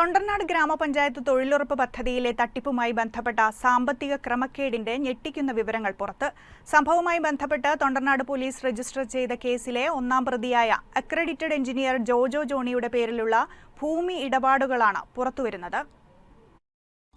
തൊണ്ടർനാട് ഗ്രാമപഞ്ചായത്ത് തൊഴിലുറപ്പ് പദ്ധതിയിലെ തട്ടിപ്പുമായി ബന്ധപ്പെട്ട സാമ്പത്തിക ക്രമക്കേടിന്റെ ഞെട്ടിക്കുന്ന വിവരങ്ങൾ പുറത്ത്. സംഭവവുമായി ബന്ധപ്പെട്ട് തൊണ്ടർനാട് പോലീസ് രജിസ്റ്റർ ചെയ്ത കേസിലെ ഒന്നാം പ്രതിയായ അക്രഡിറ്റഡ് എഞ്ചിനീയർ ജോജോ ജോണിയുടെ പേരിലുള്ള ഭൂമി ഇടപാടുകളാണ് പുറത്തുവരുന്നത്.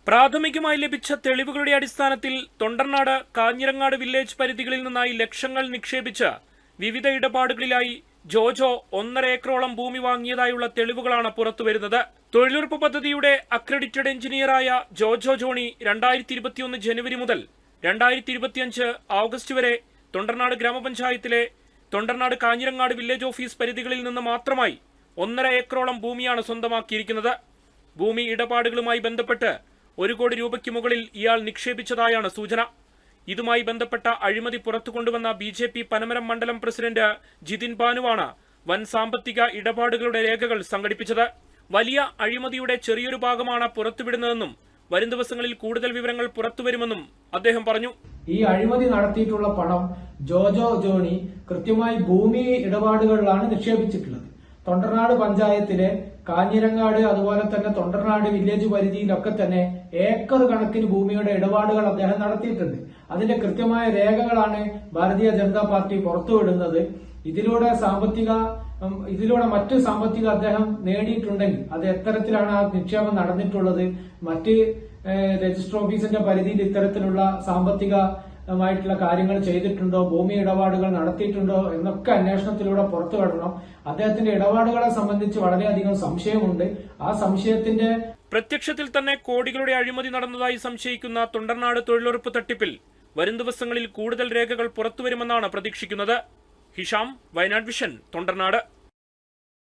പ്രാഥമികമായി ലഭിച്ച തെളിവുകളുടെ അടിസ്ഥാനത്തിൽ തൊണ്ടർനാട് കാഞ്ഞിരങ്ങാട് വില്ലേജ് പരിധികളിൽ നിന്നായി ലക്ഷങ്ങൾ നിക്ഷേപിച്ച് വിവിധ ഇടപാടുകളിലായി ജോജോ 1.5 ഏക്കറോളം ഭൂമി വാങ്ങിയതായുള്ള തെളിവുകളാണ് പുറത്തുവരുന്നത്. തൊഴിലുറപ്പ് പദ്ധതിയുടെ അക്രഡിറ്റഡ് എഞ്ചിനീയറായ ജോജോ ജോണി 2021 ജനുവരി മുതൽ 2025 ഓഗസ്റ്റ് വരെ തൊണ്ടർനാട് ഗ്രാമപഞ്ചായത്തിലെ തൊണ്ടർനാട് കാഞ്ഞിരങ്ങാട് വില്ലേജ് ഓഫീസ് പരിധികളിൽ നിന്ന് മാത്രമായി 1.5 ഏക്കറോളം ഭൂമിയാണ് സ്വന്തമാക്കിയിരിക്കുന്നത്. ഭൂമി ഇടപാടുകളുമായി ബന്ധപ്പെട്ട് 1 കോടി രൂപയ്ക്ക് മുകളിൽ ഇയാൾ നിക്ഷേപിച്ചതായാണ് സൂചന. ഇതുമായി ബന്ധപ്പെട്ട അഴിമതി പുറത്തുകൊണ്ടുവന്ന BJP പനമരം മണ്ഡലം പ്രസിഡന്റ് ജിതിൻ ബാനുവാണ് വൻ സാമ്പത്തിക ഇടപാടുകളുടെ രേഖകൾ സംഘടിപ്പിച്ചത്. വലിയ അഴിമതിയുടെ ചെറിയൊരു ഭാഗമാണ് പുറത്തുവിടുന്നതെന്നും വരും ദിവസങ്ങളിൽ കൂടുതൽ വിവരങ്ങൾ പുറത്തുവരുമെന്നും അദ്ദേഹം പറഞ്ഞു. ഈ അഴിമതി നടത്തിയിട്ടുള്ള പണം ജോജോ ജോണി കൃത്യമായി ഭൂമി ഇടപാടുകളിലാണ് നിക്ഷേപിച്ചിട്ടുള്ളത്. തൊണ്ടർനാട് പഞ്ചായത്തിലെ കാഞ്ഞിരങ്ങാട് അതുപോലെ തന്നെ തൊണ്ടർനാട് വില്ലേജ് പരിധിയിലൊക്കെ തന്നെ ഏക്കർ കണക്കിന് ഭൂമിയുടെ ഇടപാടുകൾ അദ്ദേഹം നടത്തിയിട്ടുണ്ട്. അതിന്റെ കൃത്യമായ രേഖകളാണ് ഭാരതീയ ജനതാ പാർട്ടി പുറത്തുവിടുന്നത്. ഇതിലൂടെ മറ്റ് സാമ്പത്തിക അദ്ദേഹം നേടിയിട്ടുണ്ടെങ്കിൽ അത് എത്തരത്തിലാണ് ആ നിക്ഷേപം നടന്നിട്ടുള്ളത്, മറ്റ് രജിസ്റ്റർ ഓഫീസിന്റെ പരിധിയിൽ ഇത്തരത്തിലുള്ള സാമ്പത്തികമായിട്ടുള്ള കാര്യങ്ങൾ ചെയ്തിട്ടുണ്ടോ, ഭൂമി ഇടപാടുകൾ നടത്തിയിട്ടുണ്ടോ എന്നൊക്കെ അന്വേഷണത്തിലൂടെ പുറത്തുവിടണം. അദ്ദേഹത്തിന്റെ ഇടപാടുകളെ സംബന്ധിച്ച് വളരെയധികം സംശയമുണ്ട്. ആ സംശയത്തിന്റെ പ്രത്യക്ഷത്തിൽ തന്നെ കോടികളുടെ അഴിമതി നടന്നതായി സംശയിക്കുന്ന തൊണ്ടർനാട് തൊഴിലുറപ്പ് തട്ടിപ്പിൽ വരും ദിവസങ്ങളിൽ കൂടുതൽ രേഖകൾ പുറത്തുവരുമെന്നാണ് പ്രതീക്ഷിക്കുന്നത്. Hisham, Wayanad vision, Thondernad.